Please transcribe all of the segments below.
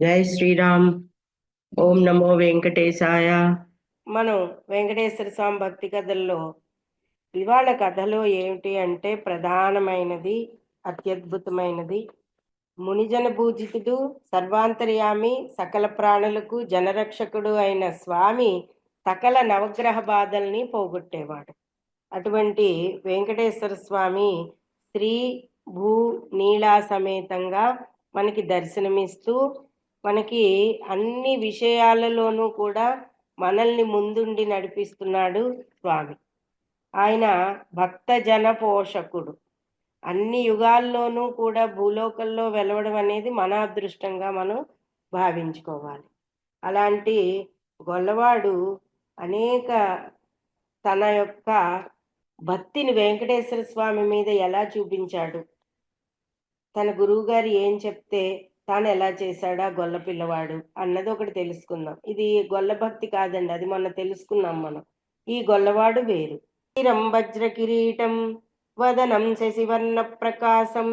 జై శ్రీరామ్. ఓం నమో వెంకటేశాయ. మనం వెంకటేశ్వర స్వామి భక్తి కథల్లో ఇవాళ కథలో ఏమిటి అంటే ప్రధానమైనది, అత్యద్భుతమైనది, మునిజన పూజితుడు, సర్వాంతర్యామి, సకల ప్రాణులకు జనరక్షకుడు అయిన స్వామి సకల నవగ్రహ బాధల్ని పోగొట్టేవాడు. అటువంటి వెంకటేశ్వర స్వామి శ్రీ భూ నీలా సమేతంగా మనకి దర్శనమిస్తూ మనకి అన్ని విషయాలలోనూ కూడా మనల్ని ముందుండి నడిపిస్తున్నాడు స్వామి. ఆయన భక్తజన పోషకుడు. అన్ని యుగాల్లోనూ కూడా భూలోకంలో వెలవడం అనేది మన అదృష్టంగా మనం భావించుకోవాలి. అలాంటి గొల్లవాడు అనేక తన యొక్క భక్తిని వెంకటేశ్వర స్వామి మీద ఎలా చూపించాడు, తన గురువుగారు ఏం చెప్తే తాను ఎలా చేశాడా గొల్ల పిల్లవాడు అన్నది ఒకటి తెలుసుకుందాం. ఇది గొల్ల భక్తి కాదండి, అది మొన్న తెలుసుకున్నాం మనం. ఈ గొల్లవాడు వేరు. కిరీటం వజ్ర కిరీటం వదనం శశివర్ణ ప్రకాశం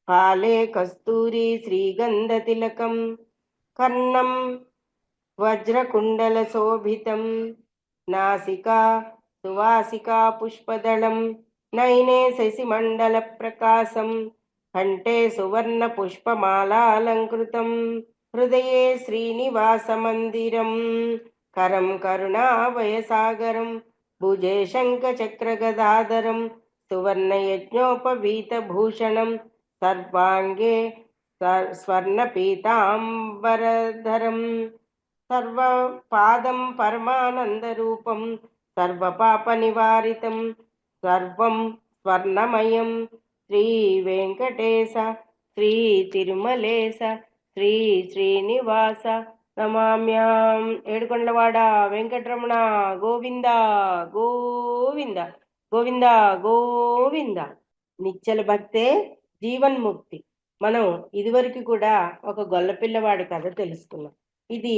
పాలే కస్తూరి శ్రీగంధ తిలకం కర్ణం వజ్రకుండల శోభితం నాసికా సువాసికా పుష్పదళం నయనే శశిమండల ప్రకాశం కంఠే సువర్ణ పుష్పమాలాలంకృతం హృదయే శ్రీనివాస మందిరం కరం కరుణాభయసాగరం భుజే శంఖ చక్ర గదాధరం సువర్ణ యజ్ఞోపవీత భూషణం సర్వాంగే స్వర్ణ పీతాంబరధరం సర్వపాదం పరమానందరూపం సర్వపాప నివారితం సర్వం స్వర్ణమయం శ్రీ వెంకటేశ శ్రీ తిరుమలేశ శ్రీ శ్రీనివాస నమామ్యాం. ఏడుకొండలవాడ వెంకటరమణ గోవింద గోవింద గోవింద గోవింద. నిశ్చల భక్తే జీవన్ముక్తి. మనం ఇదివరకు కూడా ఒక గొల్లపిల్లవాడి కథ తెలుసుకున్నాం. ఇది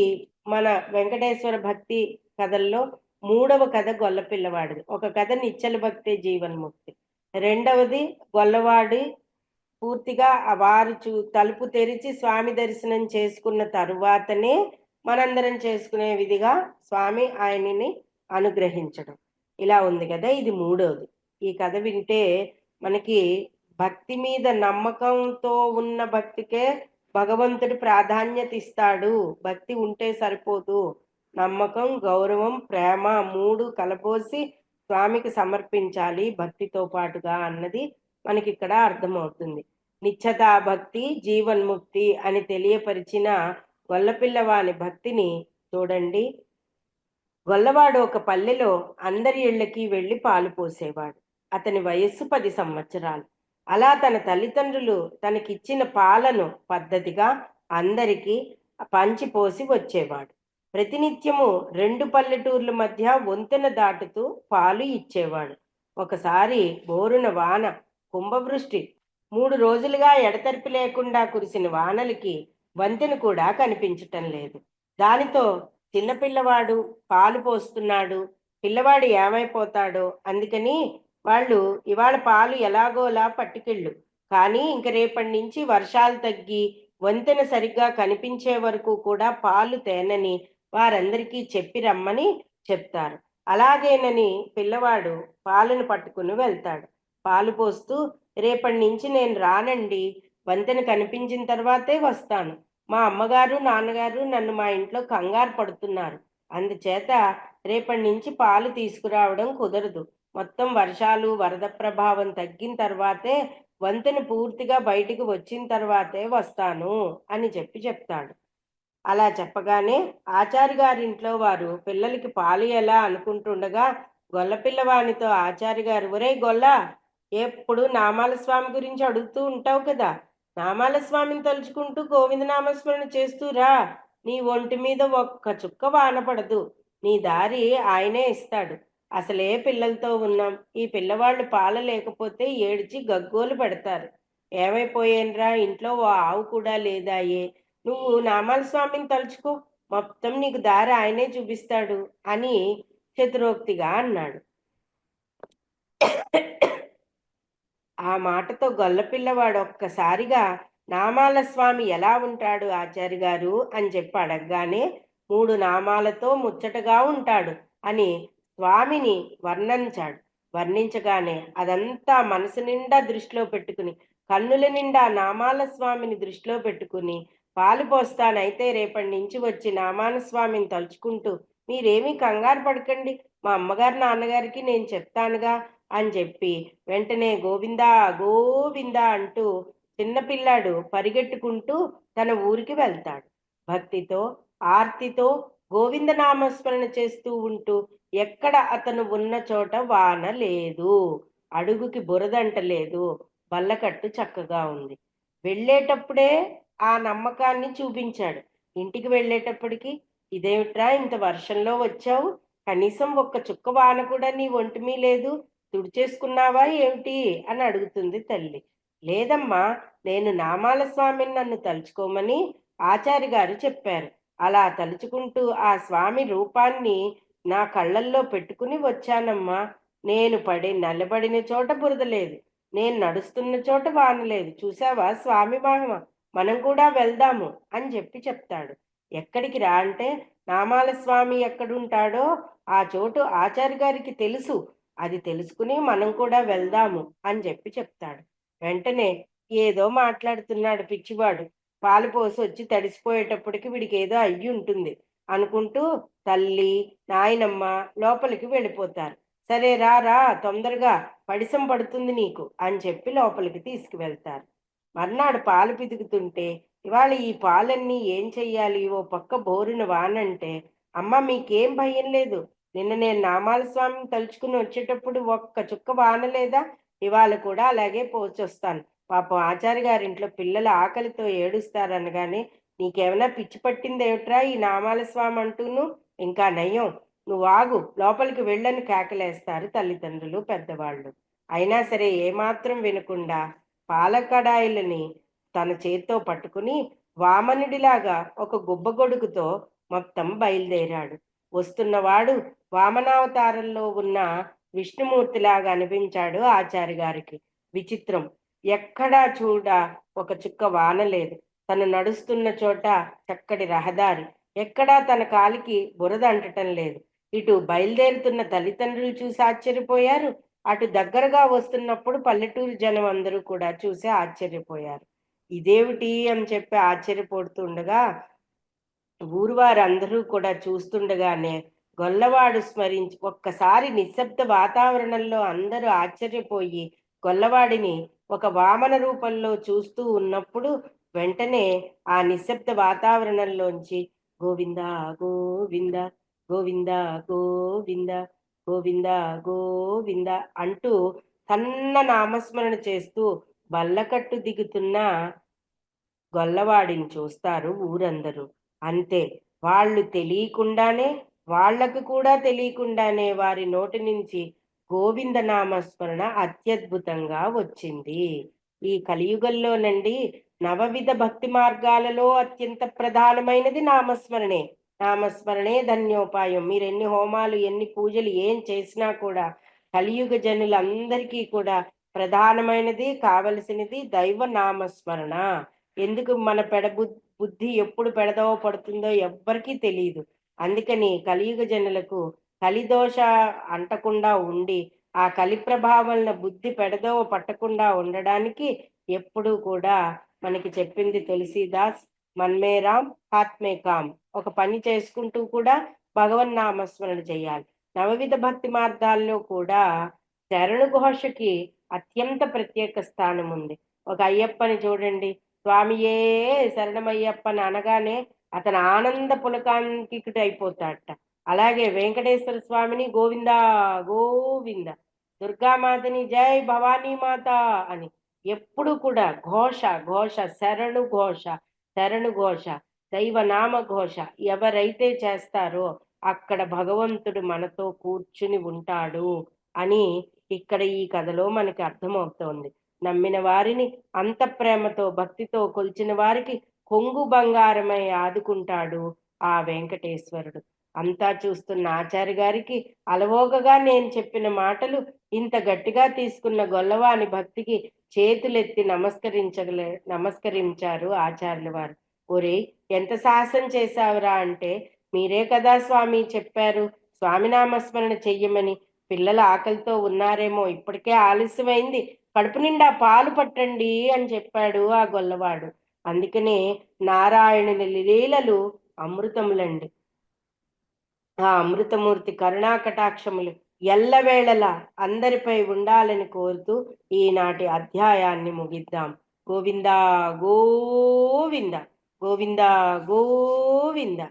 మన వెంకటేశ్వర భక్తి కథల్లో మూడవ కథ గొల్లపిల్లవాడిది. ఒక కథ నిశ్చల భక్తే జీవన్ముక్తి, రెండవది గొల్లవాడి పూర్తిగా వారు తలుపు తెరిచి స్వామి దర్శనం చేసుకున్న తరువాతనే మనందరం చేసుకునే విధిగా స్వామి ఆయనని అనుగ్రహించడం. ఇలా ఉంది కదా, ఇది మూడవది. ఈ కథ వింటే మనకి భక్తి మీద నమ్మకంతో ఉన్న భక్తికే భగవంతుడు ప్రాధాన్యత ఇస్తాడు. భక్తి ఉంటే సరిపోదు, నమ్మకం, గౌరవం, ప్రేమ మూడు కలపోసి స్వామికి సమర్పించాలి భక్తితో పాటుగా అన్నది మనకి ఇక్కడ అర్థమవుతుంది. నిత్యతా భక్తి జీవన్ముక్తి అని తెలియపరిచిన గొల్లపిల్లవాని భక్తిని చూడండి. గొల్లవాడు ఒక పల్లెలో అందరి ఇళ్ళకి వెళ్ళి పాలు పోసేవాడు. అతని వయస్సు 10 సంవత్సరాలు. అలా తన తల్లిదండ్రులు తనకిచ్చిన పాలను పద్ధతిగా అందరికీ పంచిపోసి వచ్చేవాడు. ప్రతినిత్యము 2 పల్లెటూర్ల మధ్య వంతెన దాటుతూ పాలు ఇచ్చేవాడు. ఒకసారి బోరున వాన, కుంభవృష్టి, 3 రోజులుగా ఎడతెరిపి లేకుండా కురిసిన వానలకి వంతెన కూడా కనిపించటం లేదు. దానితో చిన్నపిల్లవాడు పాలు పోస్తున్నాడు, పిల్లవాడు ఏమైపోతాడో అందుకని వాళ్ళు ఇవాళ పాలు ఎలాగోలా పట్టుకెళ్ళు, కానీ ఇంక రేపటి నుంచి వర్షాలు తగ్గి వంతెన సరిగ్గా కనిపించే వరకు కూడా పాలు తేనని వారందరికీ చెప్పి రమ్మని చెప్తారు. అలాగేనని పిల్లవాడు పాలను పట్టుకుని వెళ్తాడు. పాలు పోస్తూ, రేపటి నుంచి నేను రానండి, వంతెన కనిపించిన తర్వాతే వస్తాను. మా అమ్మగారు నాన్నగారు నన్ను మా ఇంట్లో కంగారు పడుతున్నారు, అందుచేత రేపటి నుంచి పాలు తీసుకురావడం కుదరదు. మొత్తం వర్షాలు వరద ప్రభావం తగ్గిన తర్వాతే, వంతెన పూర్తిగా బయటికి వచ్చిన తర్వాతే వస్తాను అని చెప్తాడు. అలా చెప్పగానే ఆచారి గారింట్లో వారు పిల్లలకి పాలు ఎలా అనుకుంటుండగా గొల్లపిల్లవానితో ఆచారి గారు, ఒరే గొల్ల, ఎప్పుడు నామాల స్వామి గురించి అడుగుతూ ఉంటావు కదా, నామాల స్వామిని తలుచుకుంటూ గోవింద నామస్మరణ చేస్తూరా, నీ ఒంటి మీద ఒక్క చుక్క వాన పడదు, నీ దారి ఆయనే ఇస్తాడు. అసలే పిల్లలతో ఉన్నాం, ఈ పిల్లవాళ్ళు పాల లేకపోతే ఏడ్చి గగ్గోలు పెడతారు. ఏమైపోయేనరా, ఇంట్లో ఓ ఆవు కూడా లేదాయే, నువ్వు నామాల స్వామిని తలుచుకో, మొత్తం నీకు దారి ఆయనే చూపిస్తాడు అని చతురోక్తిగా అన్నాడు. ఆ మాటతో గొల్లపిల్లవాడు ఒక్కసారిగా నామాల స్వామి ఎలా ఉంటాడు ఆచార్య గారు అని చెప్పి అడగగానే 3 నామాలతో ముచ్చటగా ఉంటాడు అని స్వామిని వర్ణించగానే అదంతా మనసు నిండా దృష్టిలో పెట్టుకుని, కన్నుల నిండా నామాల స్వామిని దృష్టిలో పెట్టుకుని, పాలు పోస్తానైతే రేపటి నుంచి వచ్చి నామాల స్వామిని తలుచుకుంటూ మీరేమీ కంగారు పడకండి, మా అమ్మగారు నాన్నగారికి నేను చెప్తానుగా అని చెప్పి వెంటనే గోవిందా గోవిందా అంటూ చిన్నపిల్లాడు పరిగెట్టుకుంటూ తన ఊరికి వెళ్తాడు. భక్తితో, ఆర్తితో గోవిందనామస్మరణ చేస్తూ ఉంటూ ఎక్కడ అతను ఉన్న చోట వాన లేదు, అడుగుకి బురదంటలేదు, బల్లకట్టు చక్కగా ఉంది. వెళ్ళేటప్పుడే ఆ నమ్మకాన్ని చూపించాడు. ఇంటికి వెళ్ళేటప్పటికి ఇదేమిట్రా ఇంత వర్షంలో వచ్చావు, కనీసం ఒక్క చుక్క వాన కూడా నీ ఒంటిమీ లేదు, తుడిచేసుకున్నావా ఏమిటి అని అడుగుతుంది తల్లి. లేదమ్మా, నేను నామాల స్వామిని నన్ను తలుచుకోమని ఆచార్య గారు చెప్పారు. అలా తలుచుకుంటూ ఆ స్వామి రూపాన్ని నా కళ్ళల్లో పెట్టుకుని వచ్చానమ్మా. నేను నిలబడిన చోట బురద లేదు, నేను నడుస్తున్న చోట వాన లేదు, చూసావా స్వామి మహిమ, మనం కూడా వెళ్దాము అని చెప్తాడు. ఎక్కడికి రా అంటే నామాల స్వామి ఎక్కడుంటాడో ఆ చోటు ఆచార్య గారికి తెలుసు, అది తెలుసుకుని మనం కూడా వెళ్దాము అని చెప్తాడు. వెంటనే ఏదో మాట్లాడుతున్నాడు పిచ్చివాడు, పాలు పోసి వచ్చి తడిసిపోయేటప్పటికి వీడికి ఏదో అయ్యి ఉంటుంది అనుకుంటూ తల్లి నాయనమ్మ లోపలికి వెళ్ళిపోతారు. సరే రా రా, తొందరగా పడిసం పడుతుంది నీకు అని చెప్పి లోపలికి తీసుకువెళ్తారు. మర్నాడు పాలు పితుకుతుంటే ఇవాళ ఈ పాలన్నీ ఏం చెయ్యాలి, ఓ పక్క బోరున వానంటే అమ్మ మీకేం భయం లేదు, నిన్న నేను నామాల స్వామిని తలుచుకుని వచ్చేటప్పుడు ఒక్క చుక్క వాన లేదా, ఇవాళ కూడా అలాగే పోచొస్తాను. పాపం ఆచార్య గారింట్లో పిల్లలు ఆకలితో ఏడుస్తారనగానే నీకేమైనా పిచ్చి పట్టిందేమిట్రా ఈ నామాల స్వామి అంటూను, ఇంకా నయ్యం, నువ్వు ఆగు, లోపలికి వెళ్ళని కేకలేస్తారు తల్లిదండ్రులు పెద్దవాళ్ళు. అయినా సరే ఏమాత్రం వినకుండా పాలకడాయిలని తన చేత్తో పట్టుకుని వామనుడిలాగా ఒక గుబ్బగొడుగుతో మొత్తం బయలుదేరాడు. వస్తున్నవాడు వామనావతారంలో ఉన్న విష్ణుమూర్తిలాగా అనిపించాడు ఆచార్య గారికి. విచిత్రం, ఎక్కడా ఒక చుక్క వాన లేదు, తను నడుస్తున్న చోట చక్కటి రహదారి, ఎక్కడా తన కాలికి బురద అంటటం లేదు. ఇటు బయలుదేరుతున్న తల్లిదండ్రులు చూసి ఆశ్చర్యపోయారు, అటు దగ్గరగా వస్తున్నప్పుడు పల్లెటూరు జనం అందరూ కూడా చూసి ఆశ్చర్యపోయారు. ఇదేమిటి అని చెప్పి ఆశ్చర్యపడుతుండగా ఊరు వారందరూ కూడా చూస్తుండగానే గొల్లవాడు స్మరించి ఒక్కసారి నిశ్శబ్ద వాతావరణంలో అందరూ ఆశ్చర్యపోయి గొల్లవాడిని ఒక వామన రూపంలో చూస్తూ ఉన్నప్పుడు వెంటనే ఆ నిశ్శబ్ద వాతావరణంలోంచి గోవింద గోవింద గోవింద గోవింద గోవింద గోవింద అంటూ సన్న నామస్మరణ చేస్తూ బల్లకట్టు దిగుతున్న గొల్లవాడిని చూస్తారు ఊరందరూ. అంతే, వాళ్ళు తెలియకుండానే, వాళ్లకు కూడా తెలియకుండానే వారి నోటి నుంచి గోవింద నామస్మరణ అత్యద్భుతంగా వచ్చింది. ఈ కలియుగంలోనండి నవవిధ భక్తి మార్గాలలో అత్యంత ప్రధానమైనది నామస్మరణే. నామస్మరణే ధన్యోపాయం. మీరు ఎన్ని హోమాలు ఎన్ని పూజలు ఏం చేసినా కూడా కలియుగ జనులందరికీ కూడా ప్రధానమైనది కావలసినది దైవ నామస్మరణ. ఎందుకు మన బుద్ధి ఎప్పుడు పెడదవ పడుతుందో ఎవ్వరికీ తెలియదు. అందుకని కలియుగ జనులకు కలిదోష అంటకుండా ఉండి ఆ కలి ప్రభావం బుద్ధి పెడదవ పట్టకుండా ఉండడానికి ఎప్పుడూ కూడా మనకి చెప్పింది తులసీదాస్, మన్మే రామ్ ఆత్మే కామ్. ఒక పని చేసుకుంటూ కూడా భగవన్ నామస్మరణ చేయాలి. నవవిధ భక్తి మార్గాల్లో కూడా శరణు ఘోషకి అత్యంత ప్రత్యేక స్థానం ఉంది. ఒక అయ్యప్పని చూడండి, స్వామియే శరణమయ్యప్పని అనగానే అతను ఆనంద పులకాంకికుడు అయిపోతాడట. అలాగే వెంకటేశ్వర స్వామిని గోవింద గోవింద, దుర్గామాతని జై భవానీ మాత అని ఎప్పుడు కూడా ఘోష ఘోష, శరణు ఘోష, శరణు ఘోష, దైవనామ ఘోష ఎవరైతే చేస్తారో అక్కడ భగవంతుడు మనతో కూర్చుని ఉంటాడు అని ఇక్కడ ఈ కథలో మనకి అర్థమవుతోంది. నమ్మిన వారిని అంత ప్రేమతో భక్తితో కొలిచిన వారికి కొంగు బంగారమై ఆదుకుంటాడు ఆ వెంకటేశ్వరుడు. అంతా చూస్తున్న ఆచార్య గారికి అలవోగగా నేను చెప్పిన మాటలు ఇంత గట్టిగా తీసుకున్న గొల్లవాని భక్తికి చేతులెత్తి నమస్కరించారు ఆచార్యుల వారు. ఒరే, ఎంత సాహసం చేశావురా అంటే, మీరే కదా స్వామి చెప్పారు స్వామి నామస్మరణ చెయ్యమని. పిల్లలు ఆకలితో ఉన్నారేమో, ఇప్పటికే ఆలస్యమైంది, కడుపు నిండా పాలు పట్టండి అని చెప్పాడు ఆ గొల్లవాడు. అందుకనే నారాయణుని లీలలు అమృతములండి. ఆ అమృతమూర్తి కరుణా కటాక్షములు ఎల్లవేళలా అందరిపై ఉండాలని కోరుతూ ఈనాటి అధ్యాయాన్ని ముగిద్దాం. గోవిందా గోవింద, గోవిందా గోవింద.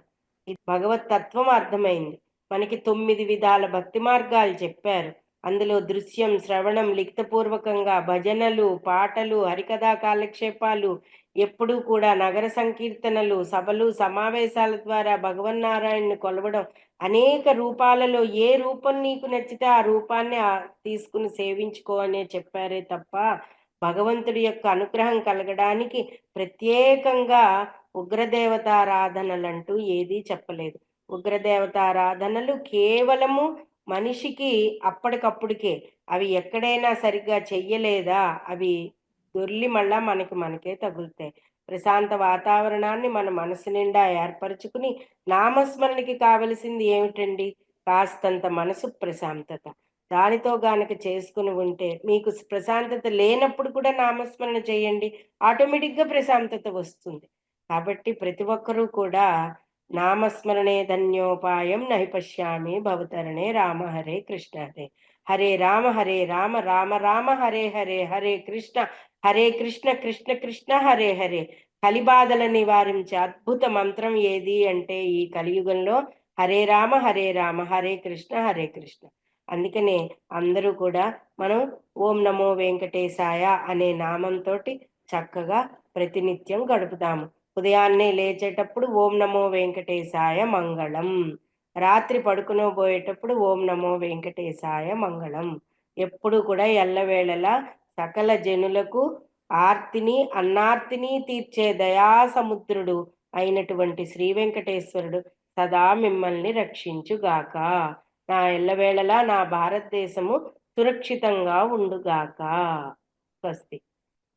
ఇది భగవత్ తత్వం అర్థమైంది. మనకి 9 విధాల భక్తి మార్గాలు చెప్పారు. అందులో దృశ్యం, శ్రవణం, లిఖితపూర్వకంగా భజనలు, పాటలు, హరికథా కాలక్షేపాలు, ఎప్పుడూ కూడా నగర సంకీర్తనలు, సభలు, సమావేశాల ద్వారా భగవన్నారాయణ్ణి కొలవడం, అనేక రూపాలలో ఏ రూపం నీకు నచ్చితే ఆ రూపాన్ని తీసుకుని సేవించుకో అనే చెప్పారే తప్ప, భగవంతుడి యొక్క అనుగ్రహం కలగడానికి ప్రత్యేకంగా ఉగ్రదేవతారాధనలంటూ ఏదీ చెప్పలేదు. ఉగ్రదేవతారాధనలు కేవలము మనిషికి అప్పటికప్పుడికే, అవి ఎక్కడైనా సరిగ్గా చెయ్యలేదా అవి దొర్లి మళ్ళా మనకే తగులుతాయి. ప్రశాంత వాతావరణాన్ని మన మనసు నిండా ఏర్పరచుకుని నామస్మరణకి కావలసింది ఏమిటండి? కాస్తంత మనసు ప్రశాంతత. దానితో గానక చేసుకుని ఉంటే మీకు ప్రశాంతత లేనప్పుడు కూడా నామస్మరణ చేయండి, ఆటోమేటిక్గా ప్రశాంతత వస్తుంది. కాబట్టి ప్రతి ఒక్కరూ కూడా నామస్మరణే ధన్యోపాయం నహి పశ్యామి భవతరణే రామ హరే కృష్ణ హరే హరే రామ రామ రామ హరే హరే హరే కృష్ణ కృష్ణ కృష్ణ హరే హరే. కలిబాధల నివారించే అద్భుత మంత్రం ఏది అంటే ఈ కలియుగంలో హరే రామ హరే కృష్ణ. అందుకనే అందరూ కూడా మనం ఓం నమో వెంకటేశాయ అనే నామంతో చక్కగా ప్రతినిత్యం గడుపుతాము. ఉదయాన్నే లేచేటప్పుడు ఓం నమో వెంకటేశాయ మంగళం, రాత్రి పడుకునోబోయేటప్పుడు ఓం నమో వెంకటేశాయ మంగళం. ఎప్పుడు కూడా ఎల్లవేళలా సకల జనులకు ఆర్తిని అన్నార్తిని తీర్చే దయాసముద్రుడు అయినటువంటి శ్రీ వెంకటేశ్వరుడు సదా మిమ్మల్ని రక్షించుగాక. నా ఎల్లవేళలా నా భారతదేశము సురక్షితంగా ఉండుగాక. స్వస్తి.